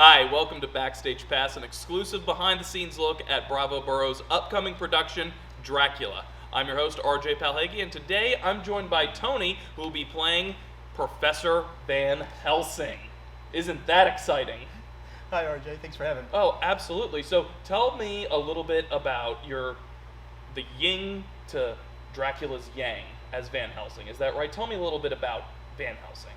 Hi, welcome to Backstage Pass, an exclusive behind-the-scenes look at Bravo Boro's upcoming production, Dracula. I'm your host, RJ Palhegyi, and today I'm joined by Tony, who will be playing Professor Van Helsing. Isn't that exciting? Hi, RJ. Thanks for having me. Oh, absolutely. So tell me a little bit about the yin to Dracula's yang as Van Helsing. Is that right? Tell me a little bit about Van Helsing.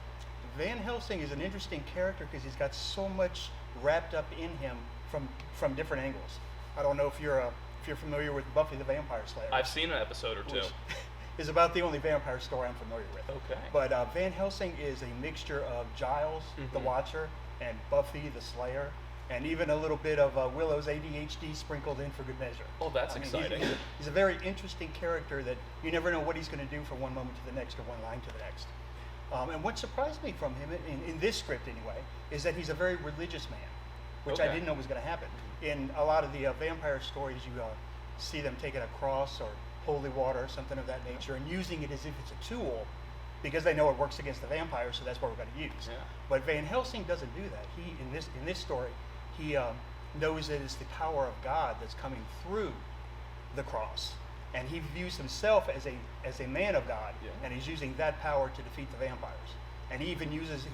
Van Helsing is an interesting character because he's got so much wrapped up in him from different angles. I don't know if you're familiar with Buffy the Vampire Slayer. I've seen an episode or two. Which is about the only vampire story I'm familiar with. Okay. But Van Helsing is a mixture of Giles, the Watcher, and Buffy the Slayer, and even a little bit of Willow's ADHD sprinkled in for good measure. Oh, that's exciting. He's a very interesting character that you never know what he's going to do from one moment to the next or one line to the next. And what surprised me from him, in this script anyway, is that he's a very religious man, which I didn't know was going to happen. In a lot of the vampire stories, you see them taking a cross or holy water or something of that nature and using it as if it's a tool because they know it works against the vampires, so that's what we're going to use. Yeah. But Van Helsing doesn't do that. He in this story, he knows that it's the power of God that's coming through the cross. And he views himself as a man of God, and he's using that power to defeat the vampires. And he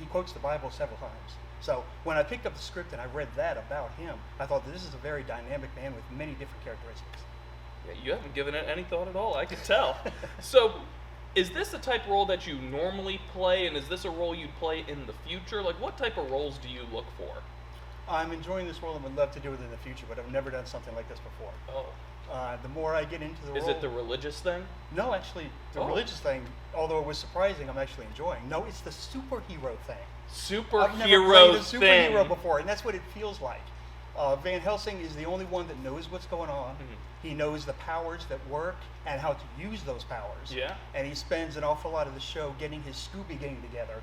quotes the Bible several times. So when I picked up the script and I read that about him, I thought that this is a very dynamic man with many different characteristics. Yeah, you haven't given it any thought at all, I can tell. So, is this the type of role that you normally play, and is this a role you'd play in the future? Like, what type of roles do you look for? I'm enjoying this role and would love to do it in the future, but I've never done something like this before. Oh. The more I get into the role... Is it the religious thing? No, actually, the religious thing, although it was surprising, I'm actually enjoying. No, it's the superhero thing. I've never played a superhero before, and that's what it feels like. Van Helsing is the only one that knows what's going on. He knows the powers that work and how to use those powers. Yeah. And he spends an awful lot of the show getting his Scooby gang together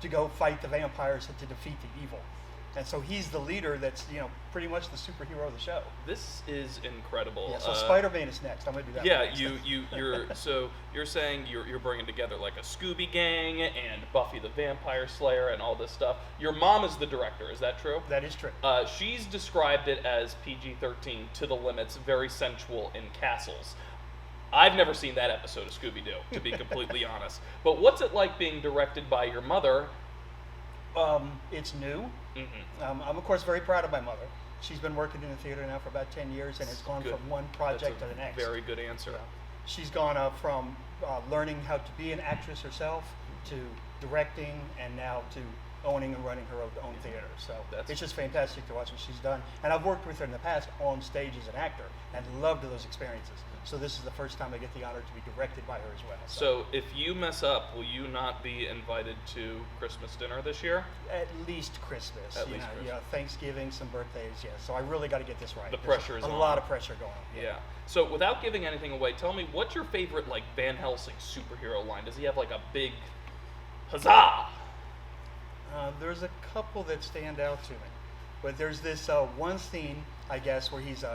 to go fight the vampires and to defeat the evil. And so he's the leader that's, pretty much the superhero of the show. This is incredible. Yeah, so Spider-Man is next. I'm going to do that. Yeah, you're saying you're bringing together like a Scooby gang and Buffy the Vampire Slayer and all this stuff. Your mom is the director, is that true? That is true. She's described it as PG-13 to the limits, very sensual in castles. I've never seen that episode of Scooby-Doo, to be completely honest. But what's it like being directed by your mother? It's new. I'm of course very proud of my mother. She's been working in the theater now for about 10 years and has gone from one project to the next. Very good answer. She's gone from learning how to be an actress herself to directing and now to owning and running her own theater. So it's just fantastic to watch what she's done. And I've worked with her in the past on stage as an actor and loved those experiences. So this is the first time I get the honor to be directed by her as well. So if you mess up, will you not be invited to Christmas dinner this year? At least Christmas. Christmas. Thanksgiving, some birthdays, yeah. So I really got to get this right. The pressure is on. A lot of pressure going on. Yeah. So without giving anything away, tell me, what's your favorite Van Helsing superhero line? Does he have a big huzzah? There's a couple that stand out to me. But there's this one scene, I guess, where he's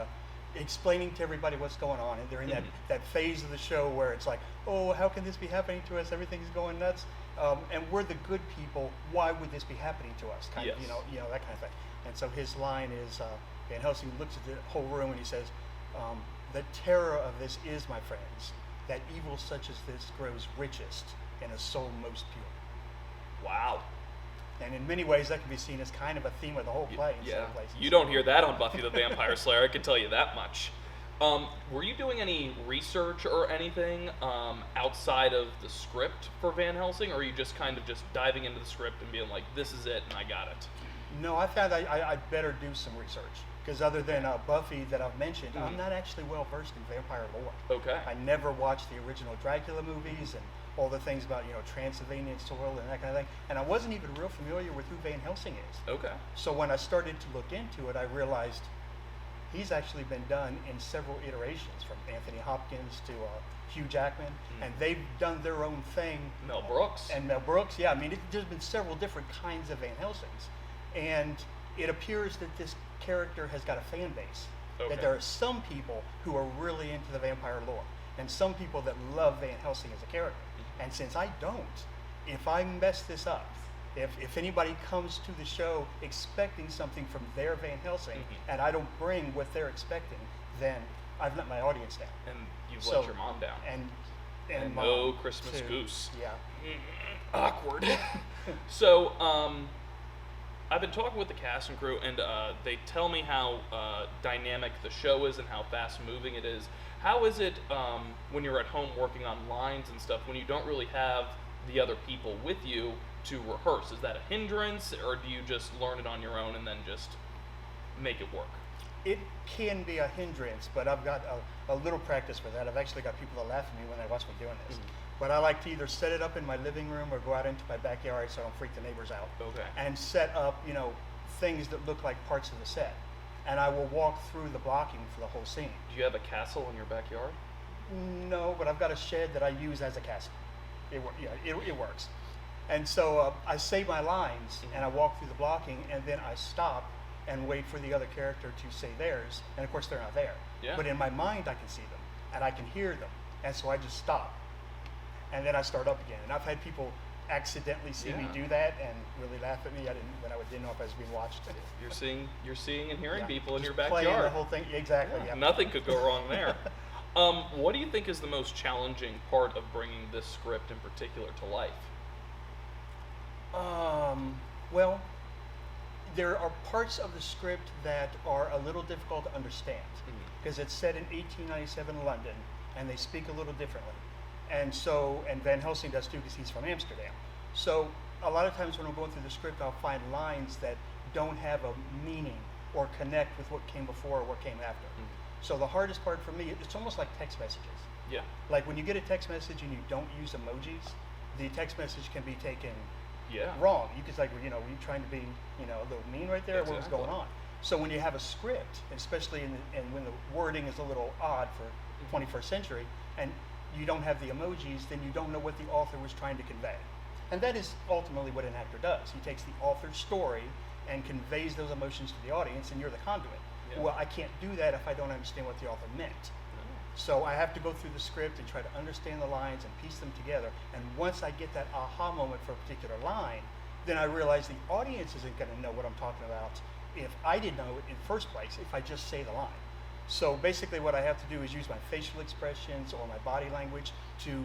explaining to everybody what's going on, and they're in that phase of the show where it's like, oh, how can this be happening to us? Everything's going nuts, and we're the good people. Why would this be happening to us? Kind of, that kind of thing. And so his line is, Van Helsing looks at the whole room and he says, "The terror of this is, my friends, that evil such as this grows richest in a soul most pure." Wow. And in many ways, that can be seen as kind of a theme of the whole play. Yeah, you don't hear that on Buffy the Vampire Slayer, I can tell you that much. Were you doing any research or anything outside of the script for Van Helsing, or are you just kind of just diving into the script and being like, this is it, and I got it? No, I found I'd better do some research, because other than Buffy that I've mentioned, I'm not actually well-versed in vampire lore. Okay. I never watched the original Dracula movies and all the things about, Transylvanian soil and that kind of thing. And I wasn't even real familiar with who Van Helsing is. Okay. So when I started to look into it, I realized he's actually been done in several iterations, from Anthony Hopkins to Hugh Jackman, and they've done their own thing. Mel Brooks. And Mel Brooks, yeah. I mean, there's been several different kinds of Van Helsings. And it appears that this character has got a fan base. Okay. That there are some people who are really into the vampire lore, and some people that love Van Helsing as a character. And since I don't, if I mess this up, If anybody comes to the show expecting something from their Van Helsing, and I don't bring what they're expecting, then I've let my audience down. And you've let your mom down. And no mom Christmas too. goose. Yeah. Awkward. So, I've been talking with the cast and crew, and they tell me how dynamic the show is and how fast moving it is. How is it when you're at home working on lines and stuff, when you don't really have the other people with you to rehearse? Is that a hindrance, or do you just learn it on your own and then just make it work? It can be a hindrance, but I've got a little practice with that. I've actually got people that laugh at me when they watch me doing this. But I like to either set it up in my living room or go out into my backyard so I don't freak the neighbors out. Okay. And set up, things that look like parts of the set. And I will walk through the blocking for the whole scene. Do you have a castle in your backyard? No, but I've got a shed that I use as a castle. It works. And so I say my lines, and I walk through the blocking, and then I stop and wait for the other character to say theirs. And of course, they're not there. Yeah. But in my mind, I can see them, and I can hear them. And so I just stop. And then I start up again. And I've had people accidentally see me do that and really laugh at me. I didn't know if I was being watched. You're seeing and hearing people in Just your backyard. playing the whole thing. Exactly. Yeah. Nothing could go wrong there. What do you think is the most challenging part of bringing this script in particular to life? Well, there are parts of the script that are a little difficult to understand because it's set in 1897 London, and they speak a little differently. And Van Helsing does too because he's from Amsterdam. So a lot of times when I'm going through the script, I'll find lines that don't have a meaning or connect with what came before or what came after. So the hardest part for me, it's almost like text messages. Yeah. Like when you get a text message and you don't use emojis, the text message can be taken wrong. You could like, were you trying to be, a little mean right there? Exactly. What was going on? So when you have a script, especially when the wording is a little odd for 21st century, and you don't have the emojis, then you don't know what the author was trying to convey. And that is ultimately what an actor does. He takes the author's story and conveys those emotions to the audience, and you're the conduit. Yeah. Well, I can't do that if I don't understand what the author meant. So I have to go through the script and try to understand the lines and piece them together. And once I get that aha moment for a particular line, then I realize the audience isn't going to know what I'm talking about if I didn't know it in the first place, if I just say the line. So basically what I have to do is use my facial expressions or my body language to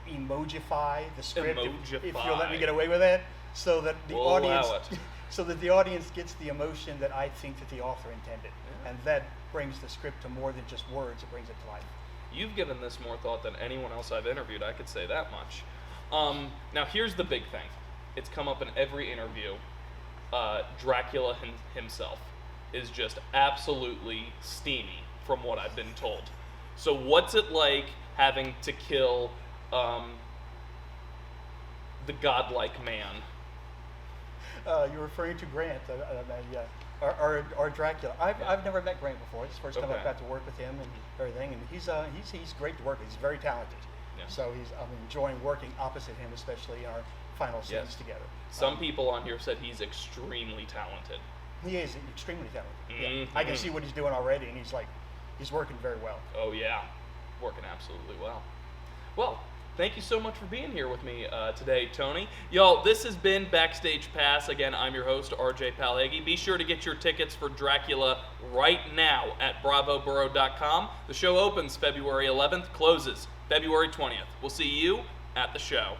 emojify the script, if you'll let me get away with that, so that the audience gets the emotion that I think that the author intended. And that brings the script to more than just words, it brings it to life. You've given this more thought than anyone else I've interviewed, I could say that much. Now here's the big thing. It's come up in every interview. Dracula himself is just absolutely steamy from what I've been told. So what's it like having to kill the godlike man? You're referring to Grant, our Dracula. I've never met Grant before. It's the first time I've got to work with him and everything. And he's great to work with. He's very talented. Yeah. So I'm enjoying working opposite him, especially in our final scenes together. Some people on here said he's extremely talented. He is extremely talented. Yeah. I can see what he's doing already, and he's working very well. Oh yeah, working absolutely well. Well, thank you so much for being here with me today, Tony. Y'all, this has been Backstage Pass. Again, I'm your host, RJ Palhegyi. Be sure to get your tickets for Dracula right now at bravoborough.com. The show opens February 11th, closes February 20th. We'll see you at the show.